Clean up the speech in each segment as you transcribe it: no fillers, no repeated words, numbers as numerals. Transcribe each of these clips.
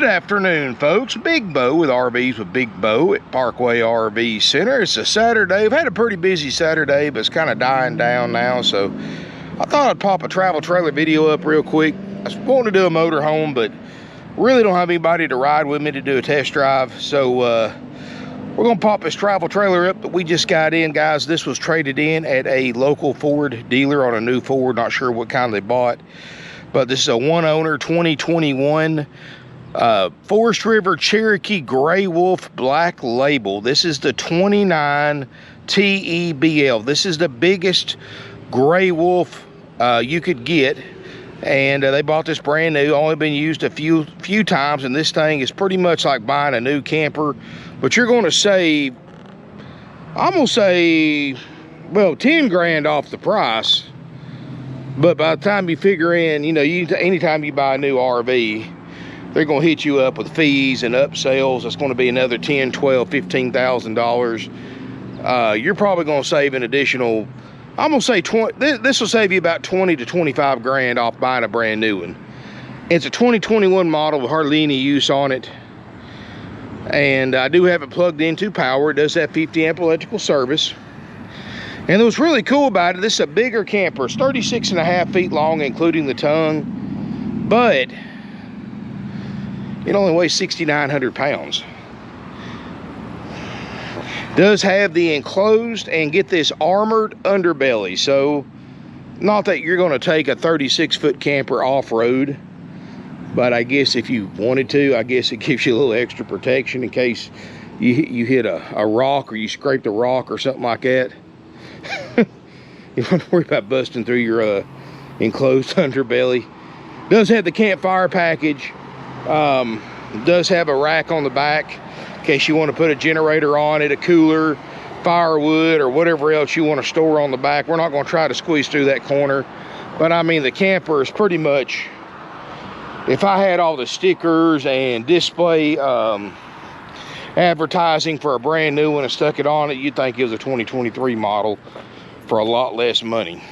afternoon, folks. Big Bo with RVs with Big Bo at Parkway RV Center. It's a Saturday. We've had a pretty busy Saturday, but it's kind of dying down now, so I thought I'd pop a travel trailer video up real quick. I was wanting to do a motorhome, but really don't have anybody to ride with me to do a test drive, so we're gonna pop this travel trailer up that we just got in, guys. This was traded in at a local Ford dealer on a new Ford. Not sure what kind they bought, but this is a one owner 2021 Forest River Cherokee Gray Wolf Black Label. This is the 29 TEBL. This is the biggest Gray Wolf you could get, and they bought this brand new. Only been used a few times, and this thing is pretty much like buying a new camper. But you're going to save, I'm going to say, well, 10 grand off the price. But by the time you figure in, you know, anytime you buy a new RV, they're going to hit you up with fees and upsells. It's going to be another $10,000, $12,000, $15,000. You're probably going to save an additional, I'm going to say this will save you about 20 to 25 grand off buying a brand new one. It's a 2021 model with hardly any use on it. And I do have it plugged into power. It does have 50 amp electrical service. And what's really cool about it, this is a bigger camper. It's 36.5 feet long, including the tongue. But it only weighs 6,900 pounds. Does have the enclosed and get this armored underbelly. So not that you're going to take a 36-foot camper off-road, but I guess if you wanted to, I guess it gives you a little extra protection in case you hit a rock or you scraped a rock or something like that. You don't have to worry about busting through your enclosed underbelly. Does have the campfire package. Does have a rack on the back in case you want to put a generator on it, a cooler, firewood, or whatever else you want to store on the back. We're not going to try to squeeze through that corner, but I mean, the camper is pretty much, if I had all the stickers and display advertising for a brand new one and stuck it on it, you'd think it was a 2023 model for a lot less money.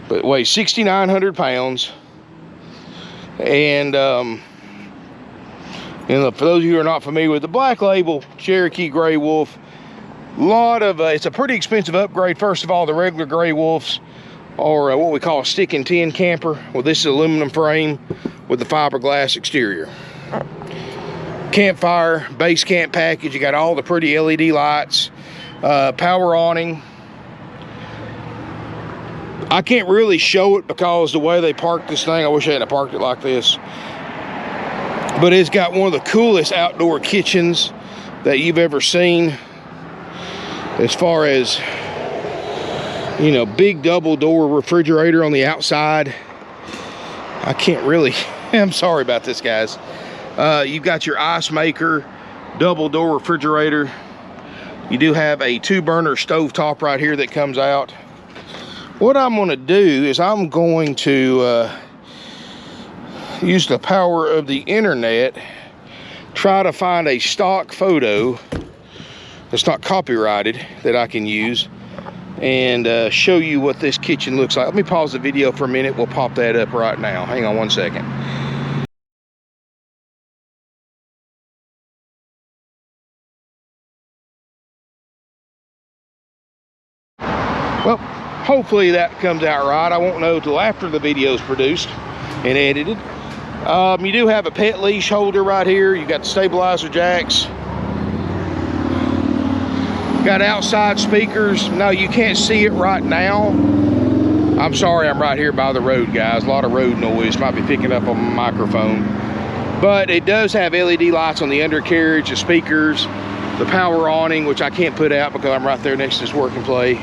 But it weighs 6,900 pounds. And for those of you who are not familiar with the Black Label Cherokee Gray Wolf, it's a pretty expensive upgrade. First of all, the regular Gray Wolves are what we call a stick and tin camper. Well, this is aluminum frame with the fiberglass exterior. Campfire, base camp package. You got all the pretty LED lights, power awning. I can't really show it because the way they parked this thing, I wish I hadn't parked it like this. But it's got one of the coolest outdoor kitchens that you've ever seen. As far as, you know, big double door refrigerator on the outside. I can't really, I'm sorry about this, guys. You've got your ice maker, double door refrigerator. You do have a 2-burner stovetop right here that comes out. What I'm going to do is I'm going to use the power of the internet, try to find a stock photo that's not copyrighted that I can use, and show you what this kitchen looks like. Let me pause the video for a minute. We'll pop that up right now. Hang on one second. Well, hopefully that comes out right. I won't know till after the video's produced and edited. You do have a pet leash holder right here. You got the stabilizer jacks. Got outside speakers. No, you can't see it right now. I'm sorry, I'm right here by the road, guys. A lot of road noise. Might be picking up on my microphone. But it does have LED lights on the undercarriage, the speakers, the power awning, which I can't put out because I'm right there next to this work and play.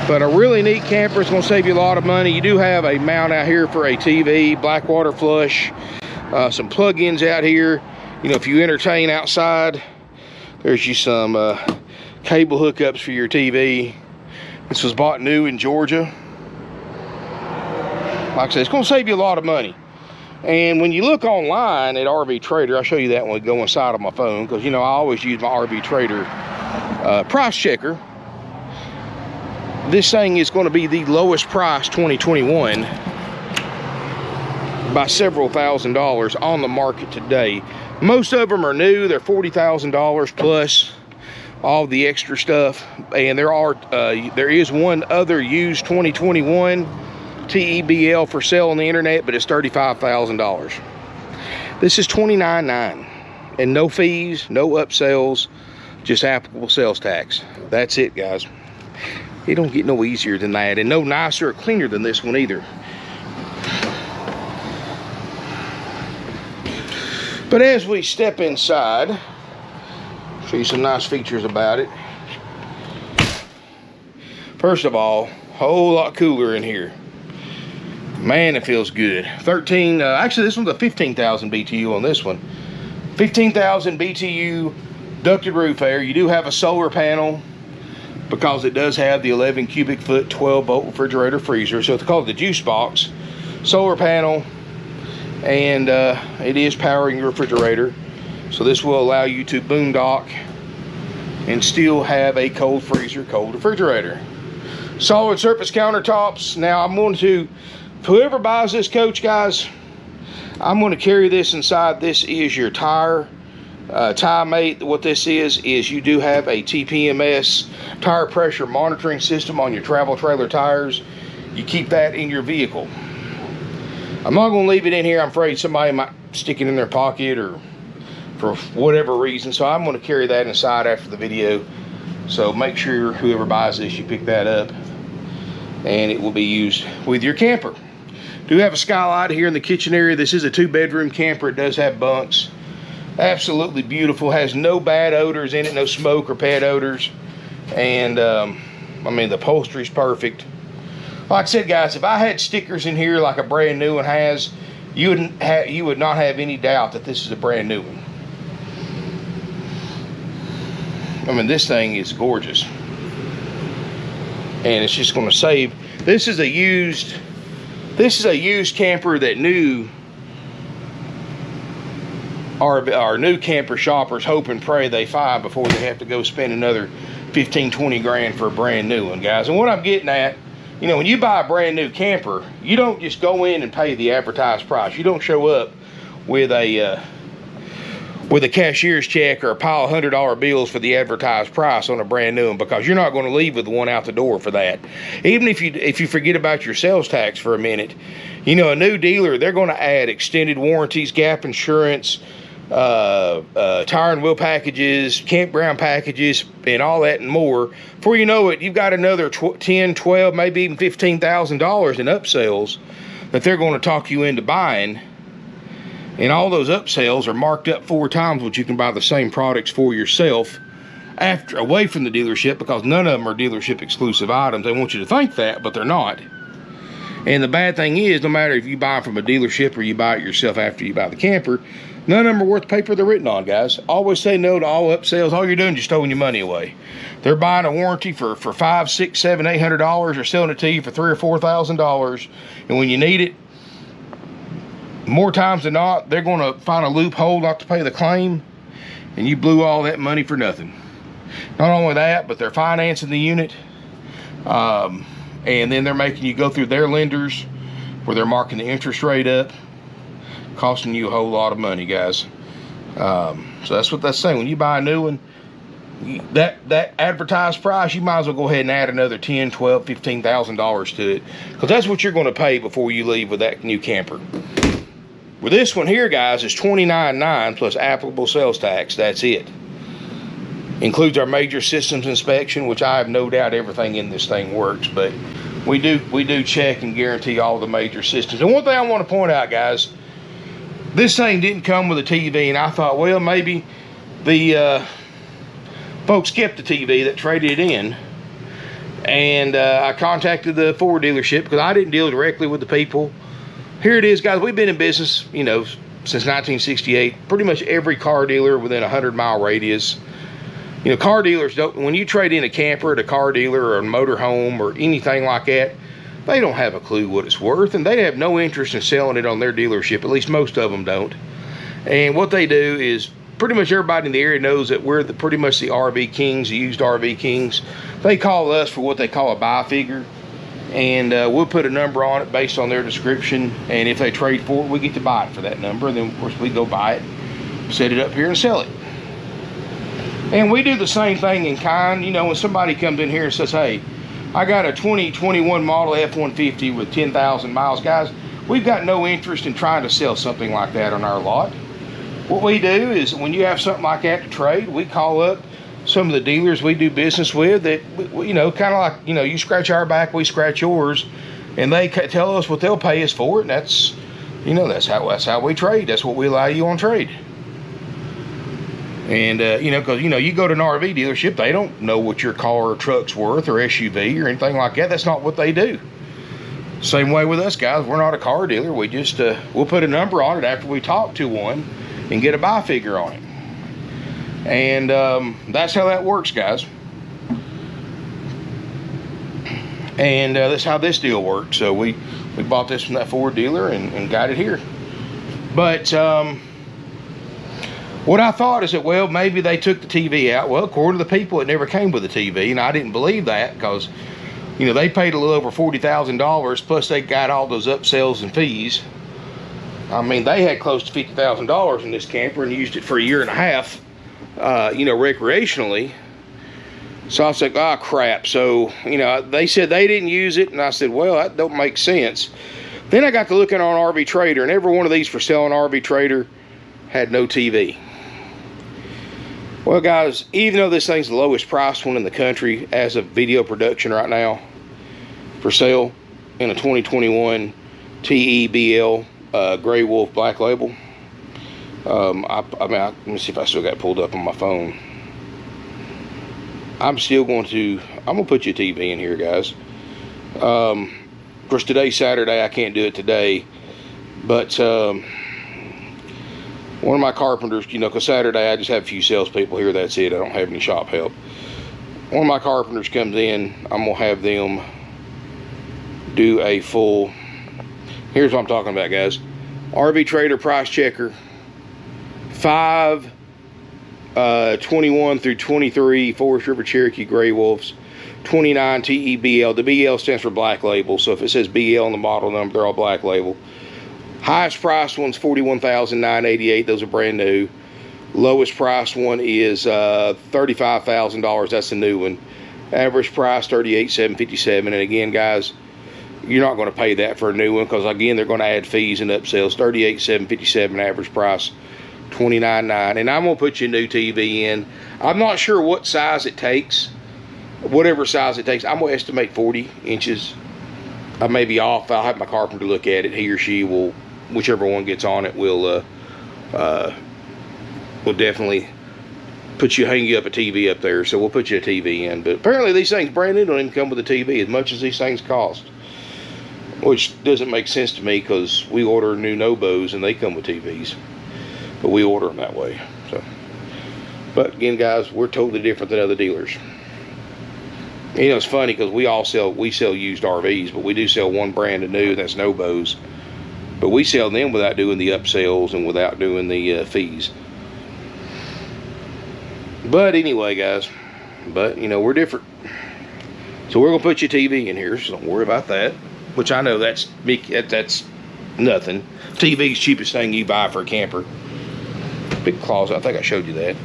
But a really neat camper. It's going to save you a lot of money. You do have a mount out here for a TV, black water flush, some plug-ins out here. You know, if you entertain outside, there's you some cable hookups for your TV. This was bought new in Georgia. Like I said, it's going to save you a lot of money. And when you look online at RV Trader, I'll show you that when we go inside of my phone, because, you know, I always use my RV Trader price checker. This thing is going to be the lowest price 2021 by several $1,000s on the market today. Most of them are new. They're $40,000 plus all the extra stuff. And there is one other used 2021 TEBL for sale on the internet, but it's $35,000. This is $29,900 and no fees, no upsells, just applicable sales tax. That's it, guys. It don't get no easier than that, and no nicer or cleaner than this one either. But as we step inside, show you some nice features about it. First of all, whole lot cooler in here. Man, it feels good. Actually this one's a 15,000 BTU on this one. 15,000 BTU ducted roof air. You do have a solar panel because it does have the 11 cubic foot 12 volt refrigerator freezer. So it's called the juice box. Solar panel, and it is powering your refrigerator. So this will allow you to boondock and still have a cold freezer, cold refrigerator. Solid surface countertops. Now I'm going to, whoever buys this coach, guys, I'm going to carry this inside. This is your tire mate. What this is you do have a TPMS tire pressure monitoring system on your travel trailer tires. You keep that in your vehicle. I'm not going to leave it in here. I'm afraid somebody might stick it in their pocket or for whatever reason, so I'm going to carry that inside after the video. So make sure whoever buys this, you pick that up, and it will be used with your camper. Do have a skylight here in the kitchen area. This is a 2-bedroom camper. It does have bunks. Absolutely beautiful. Has no bad odors in it, no smoke or pet odors. And I mean, the upholstery's perfect. Like I said, guys, if I had stickers in here like a brand new one has, you would not have any doubt that this is a brand new one. I mean, this thing is gorgeous, and it's just going to save. This is a used camper that our new camper shoppers hope and pray they find before they have to go spend another 15-20 grand for a brand new one, guys. And what I'm getting at, you know, when you buy a brand new camper, you don't just go in and pay the advertised price. You don't show up with a cashier's check or a pile of $100 bills for the advertised price on a brand new one, because you're not going to leave with one out the door for that. Even if you forget about your sales tax for a minute, you know, a new dealer, they're going to add extended warranties, gap insurance, tire and wheel packages, campground packages, and all that and more. Before you know it, you've got another 10, 12, maybe even $15,000 in upsells that they're going to talk you into buying. And all those upsells are marked up 4 times what you can buy the same products for yourself away from the dealership, because none of them are dealership exclusive items. They want you to think that, but they're not. And the bad thing is, no matter if you buy from a dealership or you buy it yourself after you buy the camper, none of them are worth the paper they're written on, guys. Always say no to all upsells. All you're doing is just throwing your money away. They're buying a warranty for $500, $600, $700, $800. They're selling it to you for $3,000 or $4,000. And when you need it, more times than not, they're going to find a loophole not to pay the claim, and you blew all that money for nothing. Not only that, but they're financing the unit, and then they're making you go through their lenders where they're marking the interest rate up, costing you a whole lot of money, guys. So that's what that's saying. When you buy a new one, that advertised price, you might as well go ahead and add another $10,000, $12,000, $15,000 to it, because that's what you're going to pay before you leave with that new camper. With this one here, guys, is $29,900 plus applicable sales tax. That's it. Includes our major systems inspection, which I have no doubt everything in this thing works, but we do check and guarantee all the major systems. And one thing I want to point out, guys, this thing didn't come with a TV, and I thought, well, maybe the folks kept the TV that traded it in. And I contacted the Ford dealership because I didn't deal directly with the people. Here it is, guys. We've been in business, you know, since 1968. Pretty much every car dealer within a 100-mile radius. You know, car dealers don't, when you trade in a camper at a car dealer or a motorhome or anything like that, they don't have a clue what it's worth, and they have no interest in selling it on their dealership. At least most of them don't. And what they do is pretty much everybody in the area knows that we're pretty much the RV kings, the used RV kings. They call us for what they call a buy figure, and we'll put a number on it based on their description, and if they trade for it, we get to buy it for that number, and then of course we go buy it, set it up here, and sell it. And we do the same thing in kind. You know, when somebody comes in here and says, hey, I got a 2021 model F-150 with 10,000 miles, guys, we've got no interest in trying to sell something like that on our lot. What we do is when you have something like that to trade, we call up some of the dealers we do business with that, you know, kind of like, you know, you scratch our back, we scratch yours, and they tell us what they'll pay us for it, and that's, you know, that's how we trade. That's what we allow you on trade. And, you know, because, you know, you go to an RV dealership, they don't know what your car or truck's worth or SUV or anything like that. That's not what they do. Same way with us, guys. We're not a car dealer. We just, we'll put a number on it after we talk to one and get a buy figure on it. And that's how that works, guys. And that's how this deal works. So we bought this from that Ford dealer and got it here. But what I thought is that, well, maybe they took the TV out. Well, according to the people, it never came with a TV, and I didn't believe that because, you know, they paid a little over $40,000, plus they got all those upsells and fees. I mean, they had close to $50,000 in this camper and used it for a year and a half, you know, recreationally. So I was like, oh, crap. So, you know, they said they didn't use it, and I said, well, that don't make sense. Then I got to looking on RV Trader, and every one of these for sale on RV Trader had no TV. Well, guys, even though this thing's the lowest priced one in the country as of video production right now for sale in a 2021 TEBL Gray Wolf Black Label, let me see if I still got it pulled up on my phone. I'm going to put you a TV in here, guys. Of course, today's Saturday. I can't do it today, but one of my carpenters, you know, because Saturday I just have a few salespeople here, that's it. I don't have any shop help. One of my carpenters comes in, I'm going to have them do a full, here's what I'm talking about, guys. RV Trader price checker, 21 through 23 Forest River Cherokee Gray Wolves, 29 TEBL. The BL stands for Black Label, so if it says BL on the model number, they're all Black Label. Highest priced one's $41,988. Those are brand new. Lowest priced one is $35,000. That's the new one. Average price $38,757. And again, guys, you're not going to pay that for a new one because again, they're going to add fees and upsells. $38,757 average price, $29,900. And I'm going to put you a new TV in. I'm not sure what size it takes. Whatever size it takes, I'm going to estimate 40 inches. I may be off. I'll have my carpenter look at it. He or she will, whichever one gets on it, will definitely hang you up a TV up there. So we'll put you a TV in. But apparently these things brand new don't even come with a TV as much as these things cost, which doesn't make sense to me because we order new Nobos and they come with TVs, but we order them that way. So, but again, guys, we're totally different than other dealers. You know, it's funny because we sell used RVs, but we do sell one brand of new, that's Nobos. But we sell them without doing the upsells and without doing the fees. But anyway, guys, you know, we're different. So we're gonna put your TV in here, so don't worry about that. Which I know that's nothing. TV's cheapest thing you buy for a camper. Big closet. I think I showed you that.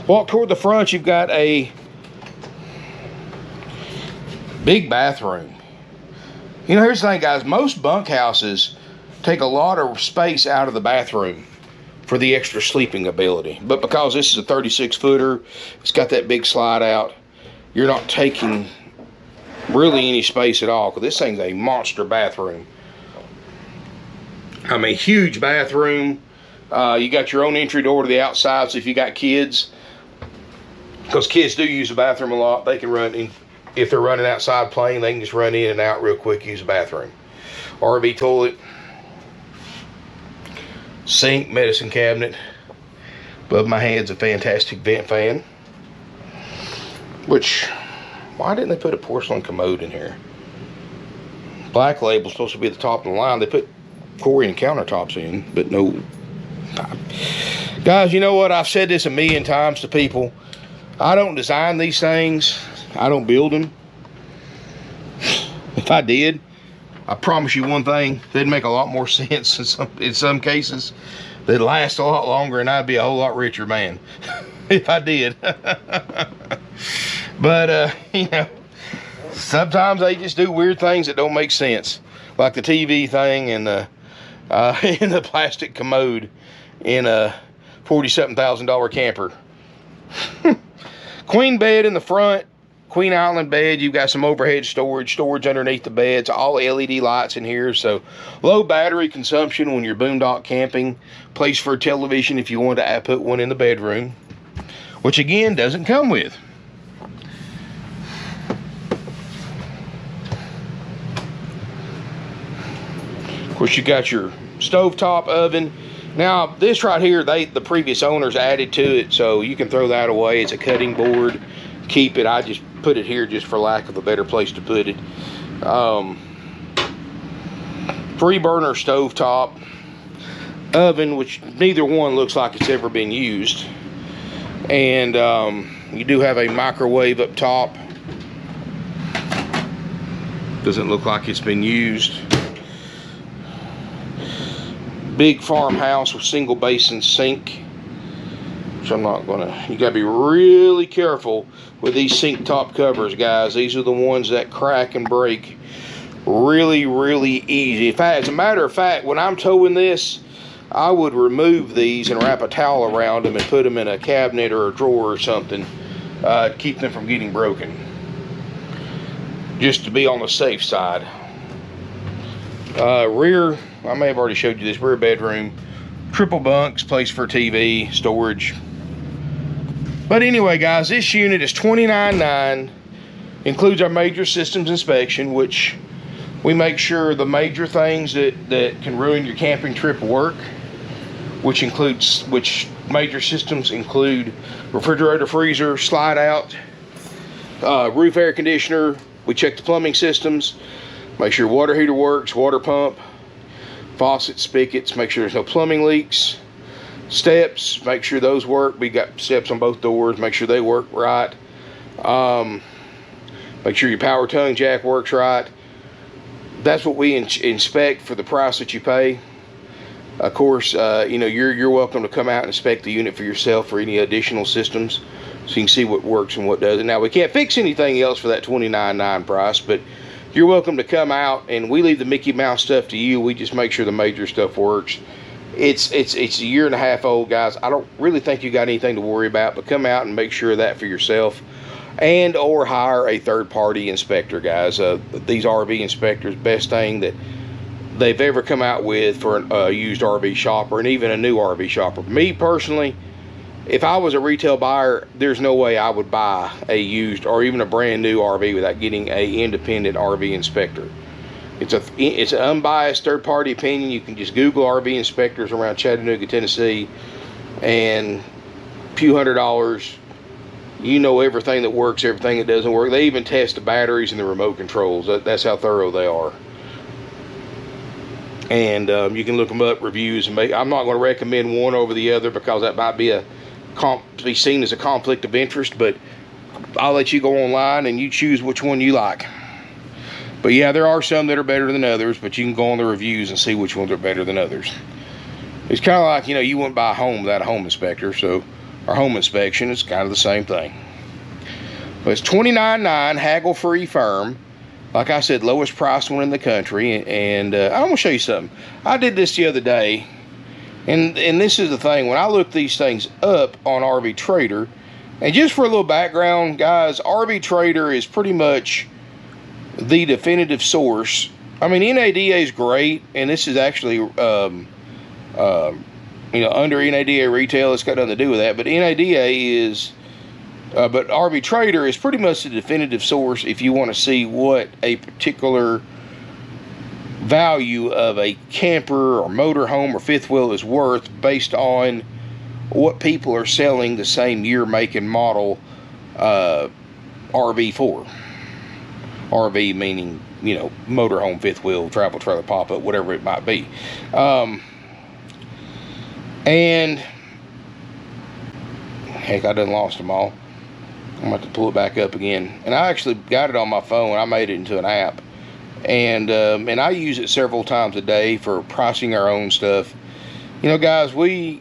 Walk toward the front, you've got a big bathroom. You know, here's the thing, guys. Most bunkhouses take a lot of space out of the bathroom for the extra sleeping ability. But because this is a 36-footer, it's got that big slide out, you're not taking really any space at all because this thing's a monster bathroom. I mean, huge bathroom. You got your own entry door to the outside, so if you got kids, because kids do use the bathroom a lot, they can run in. If they're running outside playing, they can just run in and out real quick, use the bathroom. RV toilet, sink, medicine cabinet. Above my head's a fantastic vent fan. Which, why didn't they put a porcelain commode in here? Black Label's supposed to be at the top of the line. They put Corian countertops in, but no. Guys, you know what? I've said this a million times to people. I don't design these things. I don't build them. If I did, I promise you one thing, they'd make a lot more sense in some cases. They'd last a lot longer and I'd be a whole lot richer man if I did. But, you know, sometimes they just do weird things that don't make sense. Like the TV thing and in the plastic commode in a $40-something-thousand camper. Queen bed in the front. Queen Island bed. You've got some overhead storage underneath the beds, all LED lights in here, so low battery consumption when you're boondock camping. Place for a television if you want to put one in the bedroom, which again doesn't come with. Of course, you got your stovetop oven. Now this right here, the previous owners added to it, so you can throw that away. It's a cutting board. Keep it. I just put it here just for lack of a better place to put it. 3-burner stovetop oven, which neither one looks like it's ever been used. And you do have a microwave up top. Doesn't look like it's been used. Big farmhouse with single basin sink. So I'm not gonna, you gotta be really careful with these sink top covers, guys. These are the ones that crack and break really, really easy. In fact, as a matter of fact, when I'm towing this, I would remove these and wrap a towel around them and put them in a cabinet or a drawer or something to keep them from getting broken. Just to be on the safe side. Rear, I may have already showed you this, rear bedroom. Triple bunks, place for TV, storage. But anyway, guys, this unit is $29,900. Includes our major systems inspection, which we make sure the major things that can ruin your camping trip work, which major systems include refrigerator, freezer, slide out, roof air conditioner. We check the plumbing systems, make sure water heater works, water pump, faucets, spigots, make sure there's no plumbing leaks. Steps, make sure those work. We got steps on both doors, make sure they work right. Make sure your power tongue jack works right. That's what we inspect for the price that you pay. Of course, you know, you're welcome to come out and inspect the unit for yourself for any additional systems, so you can see what works and what doesn't. Now, we can't fix anything else for that $29,900 price, but you're welcome to come out, and we leave the Mickey Mouse stuff to you. We just make sure the major stuff works. It's a year and a half old, guys. I don't really think you got anything to worry about, but come out and make sure of that for yourself, and or hire a third-party inspector, guys. These RV inspectors, best thing that they've ever come out with for a used RV shopper, and even a new RV shopper. Me personally, if I was a retail buyer, there's no way I would buy a used or even a brand new RV without getting an independent RV inspector. It's an unbiased third-party opinion. You can just Google RV inspectors around Chattanooga, Tennessee, and a few $100s. You know everything that works, everything that doesn't work. They even test the batteries and the remote controls. That's how thorough they are. And you can look them up, reviews, and I'm not going to recommend one over the other because that might be be seen as a conflict of interest, but I'll let you go online and you choose which one you like. But yeah, there are some that are better than others, but you can go on the reviews and see which ones are better than others. It's kind of like, you know, you wouldn't buy a home without a home inspector, so our home inspection is kind of the same thing. But it's $29,900, haggle-free firm. Like I said, lowest priced one in the country. And I'm going to show you something. I did this the other day, and this is the thing. When I look these things up on RV Trader, and just for a little background, guys, RV Trader is pretty much the definitive source. I mean, NADA is great, and this is actually you know, under NADA retail. It's got nothing to do with that, but NADA is but RV Trader is pretty much the definitive source if you want to see what a particular value of a camper or motorhome or fifth wheel is worth based on what people are selling the same year, make, and model RV for. RV meaning you know, motorhome, fifth wheel, travel trailer, pop-up, whatever it might be. And heck, I done lost them all. I'm going to have to pull it back up again. And I actually got it on my phone. I made it into an app. And I use it several times a day for pricing our own stuff. You know, guys, we're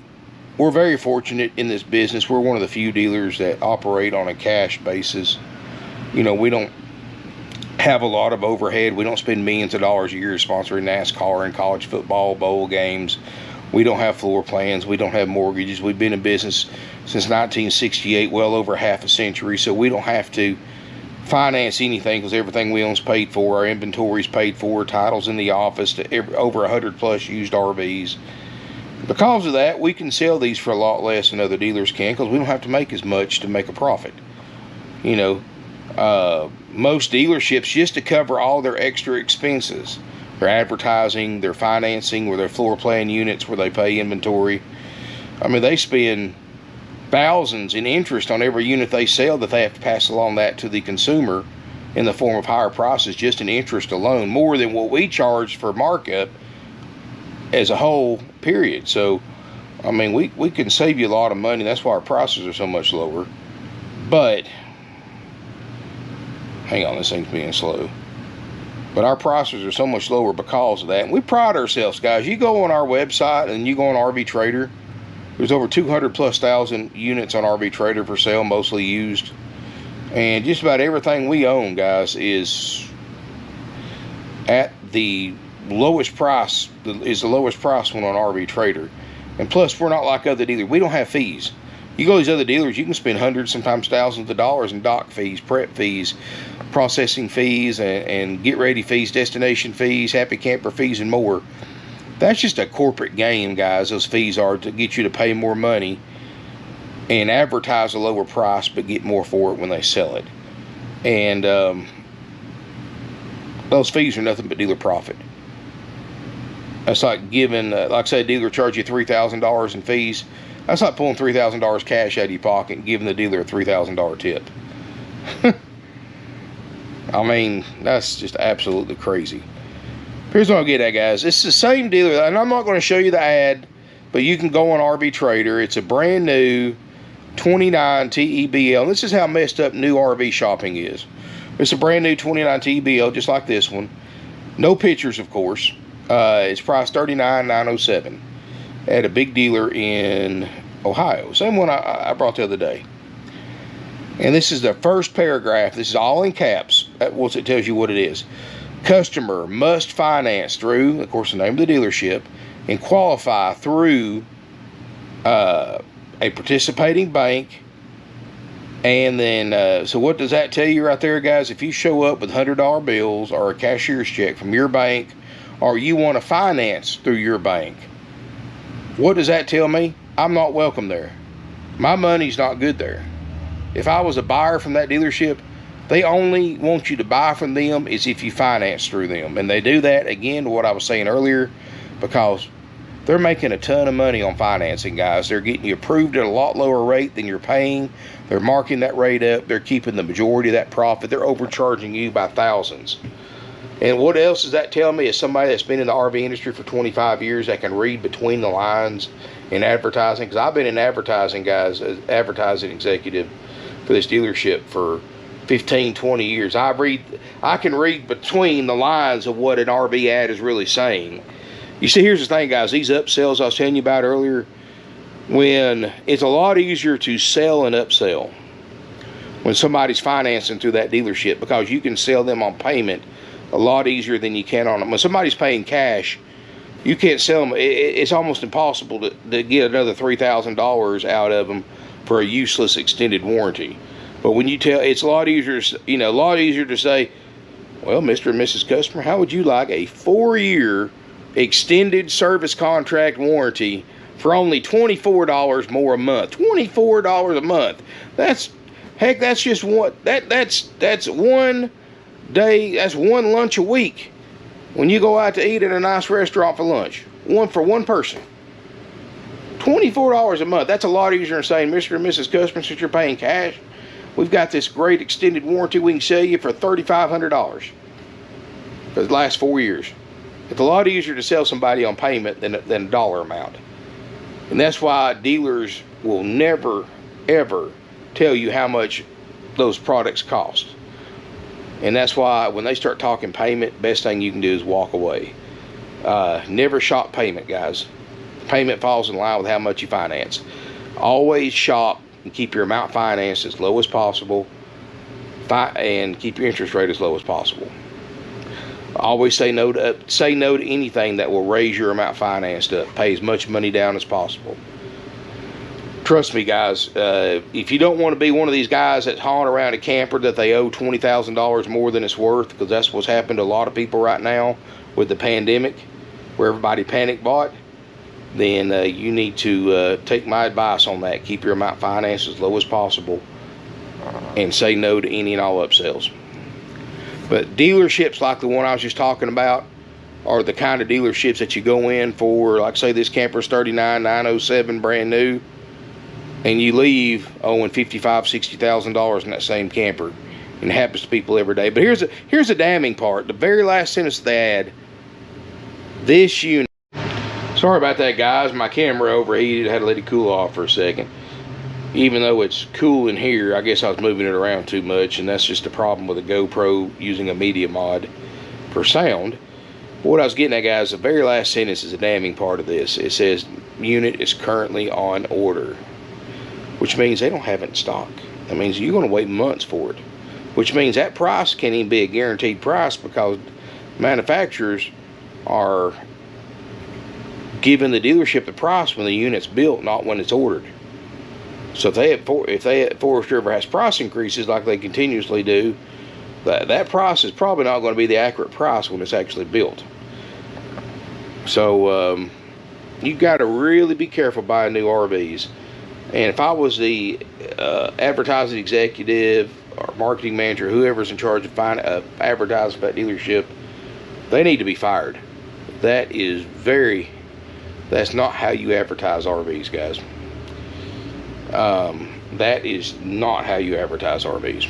very fortunate in this business. We're one of the few dealers that operate on a cash basis. You know, we don't have a lot of overhead. We don't spend millions of dollars a year sponsoring NASCAR and college football bowl games. We don't have floor plans. We don't have mortgages. We've been in business since 1968, well over half a century. So we don't have to finance anything because everything we own is paid for. Our inventory is paid for. Titles in the office to over 100 plus used RVs. Because of that, we can sell these for a lot less than other dealers can because we don't have to make as much to make a profit. You know, most dealerships, just to cover all their extra expenses, their advertising, their financing, or their floor plan units where they pay inventory, I mean, they spend thousands in interest on every unit they sell that they have to pass along that to the consumer in the form of higher prices, just in interest alone, more than what we charge for markup as a whole, period. So, I mean, we can save you a lot of money. That's why our prices are so much lower. But, hang on, this thing's being slow. But our prices are so much lower because of that. And we pride ourselves, guys. You go on our website and you go on RV Trader, there's over 200,000+ units on RV Trader for sale, mostly used. And just about everything we own, guys, is at the lowest price, is the lowest price one on RV Trader. And plus, we're not like other dealers. We don't have fees. You go to these other dealers, you can spend hundreds, sometimes thousands of dollars in dock fees, prep fees, processing fees, and get ready fees, destination fees, happy camper fees, and more. That's just a corporate game, guys. Those fees are to get you to pay more money and advertise a lower price, but get more for it when they sell it. And those fees are nothing but dealer profit. That's like giving, like I say, a dealer charge you $3,000 in fees. That's like pulling $3,000 cash out of your pocket and giving the dealer a $3,000 tip. I mean, that's just absolutely crazy. Here's what I'll get at, guys. It's the same dealer, and I'm not going to show you the ad, but you can go on RV Trader. It's a brand new 29 TEBL. This is how messed up new RV shopping is. It's a brand new 29 TEBL, just like this one. No pictures, of course. It's priced $39,907 at a big dealer in Ohio. Same one I brought the other day. And this is the first paragraph. This is all in caps. Once it tells you what it is. Customer must finance through, of course, the name of the dealership, and qualify through a participating bank. And then, so what does that tell you right there, guys? If you show up with $100 bills or a cashier's check from your bank, or you want to finance through your bank, what does that tell me? I'm not welcome there. My money's not good there. If I was a buyer from that dealership, they only want you to buy from them is if you finance through them. And they do that, again, to what I was saying earlier, because they're making a ton of money on financing, guys. They're getting you approved at a lot lower rate than you're paying. They're marking that rate up. They're keeping the majority of that profit. They're overcharging you by thousands. And what else does that tell me? As somebody that's been in the RV industry for 25 years that can read between the lines in advertising, because I've been in advertising, guys, as advertising executive for this dealership for 15, 20 years. I can read between the lines of what an RV ad is really saying. You see, here's the thing, guys. These upsells I was telling you about earlier, when it's a lot easier to sell and upsell when somebody's financing through that dealership, because you can sell them on payment a lot easier than you can on them. When somebody's paying cash, you can't sell them. It's almost impossible to get another $3,000 out of them for a useless extended warranty. But when you tell, it's a lot easier, a lot easier to say, well, Mr. and Mrs. Customer, how would you like a 4-year extended service contract warranty for only $24 more a month? $24 a month. That's just one, that's one day, that's one lunch a week. When you go out to eat at a nice restaurant for lunch, one for one person. $24 a month. That's a lot easier than saying, Mr. and Mrs. Customer, since you're paying cash, we've got this great extended warranty we can sell you for $3,500. for the last 4 years. It's a lot easier to sell somebody on payment than a dollar amount. And that's why dealers will never, ever tell you how much those products cost. And that's why when they start talking payment, best thing you can do is walk away. Never shop payment, guys. Payment falls in line with how much you finance. Always shop and keep your amount financed as low as possible, and keep your interest rate as low as possible. Always say no to anything that will raise your amount financed up. Pay as much money down as possible. Trust me, guys, if you don't want to be one of these guys that's hauling around a camper that they owe $20,000 more than it's worth, because that's what's happened to a lot of people right now with the pandemic, where everybody panic bought, then you need to take my advice on that. Keep your amount financed as low as possible, and say no to any and all upsells. But dealerships like the one I was just talking about are the kind of dealerships that you go in for, like say this camper's $39,907 brand new, and you leave owing $55,000, $60,000 in that same camper. And it happens to people every day. But here's the damning part. The very last sentence of the ad, this unit. Sorry about that, guys. My camera overheated. I had to let it cool off for a second. Even though it's cool in here, I guess I was moving it around too much, and that's just a problem with a GoPro using a media mod for sound. But what I was getting at, guys, the very last sentence is a damning part of this. It says, unit is currently on order, which means they don't have it in stock. That means you're going to wait months for it, which means that price can't even be a guaranteed price, because manufacturers are giving the dealership the price when the unit's built, not when it's ordered. So if Forest River has price increases like they continuously do, that price is probably not going to be the accurate price when it's actually built. So you got to really be careful buying new RVs. And if I was the advertising executive or marketing manager, whoever's in charge of advertising that dealership, they need to be fired. That's not how you advertise RVs, guys. That is not how you advertise RVs.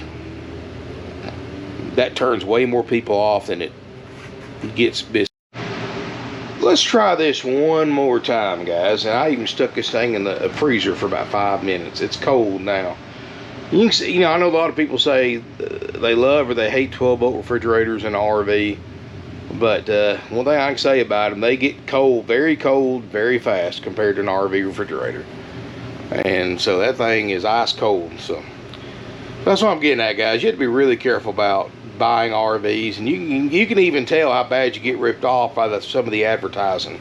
That turns way more people off than it gets business. Let's try this one more time, guys. And I even stuck this thing in the freezer for about 5 minutes. It's cold now. You can see, I know a lot of people say they love or they hate 12-volt refrigerators in an RV. But one thing I can say about them, they get cold, very fast compared to an RV refrigerator. And so that thing is ice cold. So that's what I'm getting at, guys. You have to be really careful about buying RVs, and you can even tell how bad you get ripped off by some of the advertising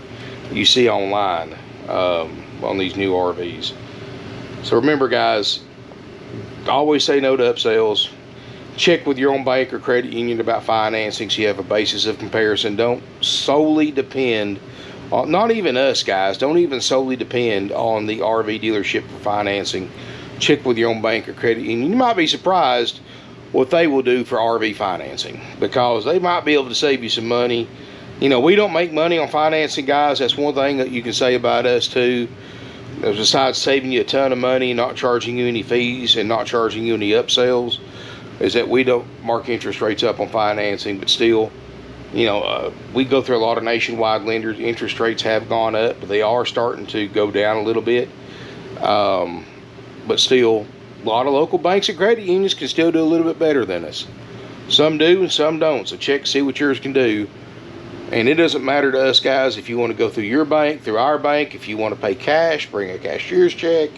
you see online on these new RVs. So remember, guys, always say no to upsells. Check with your own bank or credit union about financing so you have a basis of comparison. Don't solely depend on, not even us, guys, don't even solely depend on the RV dealership for financing. Check with your own bank or credit union. You might be surprised what they will do for RV financing, because they might be able to save you some money. We don't make money on financing, guys. That's one thing that you can say about us too. Besides saving you a ton of money, not charging you any fees and not charging you any upsells, is that we don't mark interest rates up on financing. But still, we go through a lot of nationwide lenders. Interest rates have gone up, but they are starting to go down a little bit. But still, a lot of local banks and credit unions can still do a little bit better than us. Some do and some don't. So check, see what yours can do. And it doesn't matter to us, guys, if you want to go through your bank, through our bank. If you want to pay cash, bring a cashier's check.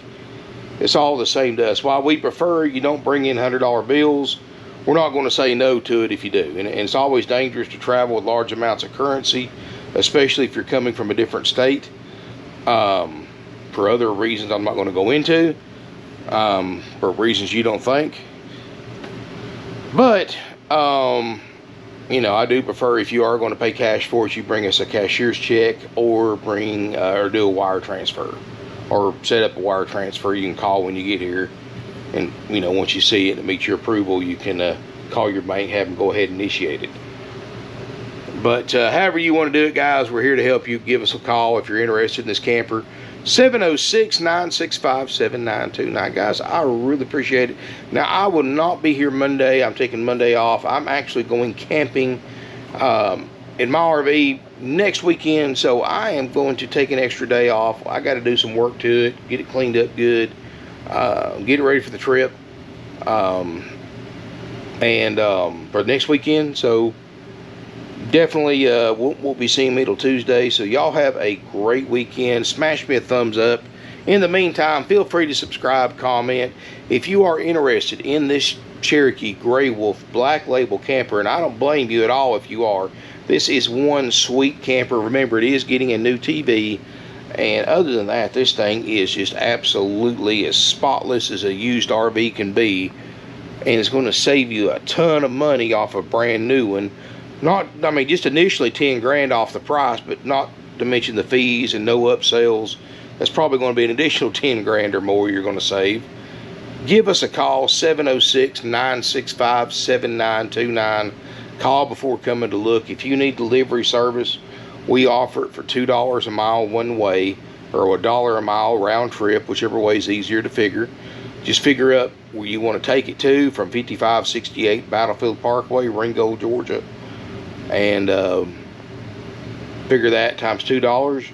It's all the same to us. While we prefer you don't bring in $100 bills, we're not going to say no to it if you do. And it's always dangerous to travel with large amounts of currency, especially if you're coming from a different state, for other reasons I'm not going to go into, for reasons you don't think. But I do prefer, if you are going to pay cash for it, you bring us a cashier's check, or do a wire transfer, or set up a wire transfer. You can call when you get here, and once you see it and it meets your approval, you can call your bank, have them go ahead and initiate it. But however you want to do it, guys, we're here to help you. Give us a call if you're interested in this camper. 706-965-7929. Guys, I really appreciate it. Now, I will not be here Monday. I'm taking Monday off. I'm actually going camping in my RV next weekend, so I am going to take an extra day off. I got to do some work to it, get it cleaned up good, get it ready for the trip, for next weekend. So definitely won't be seeing me till Tuesday. So y'all have a great weekend. Smash me a thumbs up. In the meantime, feel free to subscribe, comment. If you are interested in this Cherokee Gray Wolf Black Label camper, and I don't blame you at all if you are. This is one sweet camper. Remember, it is getting a new TV, and other than that, this thing is just absolutely as spotless as a used RV can be, and it's going to save you a ton of money off a brand new one. I mean, just initially 10 grand off the price, but not to mention the fees and no upsells. That's probably going to be an additional 10 grand or more you're going to save. Give us a call, 706-965-7929. Call before coming to look. If you need delivery service, we offer it for $2 a mile one way, or $1 a mile round trip, whichever way is easier to figure. Just figure up where you want to take it to from 5568 Battlefield Parkway, Ringgold, Georgia. And figure that times $2,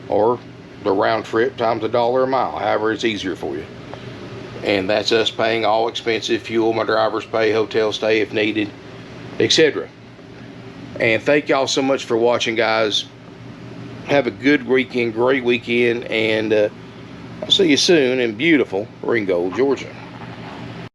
or the round trip times $1 a mile, however it's easier for you. And that's us paying all expensive fuel, my drivers pay, hotel stay if needed, etc. And thank y'all so much for watching, guys. Have a good weekend, great weekend, and I'll see you soon in beautiful Ringgold, Georgia.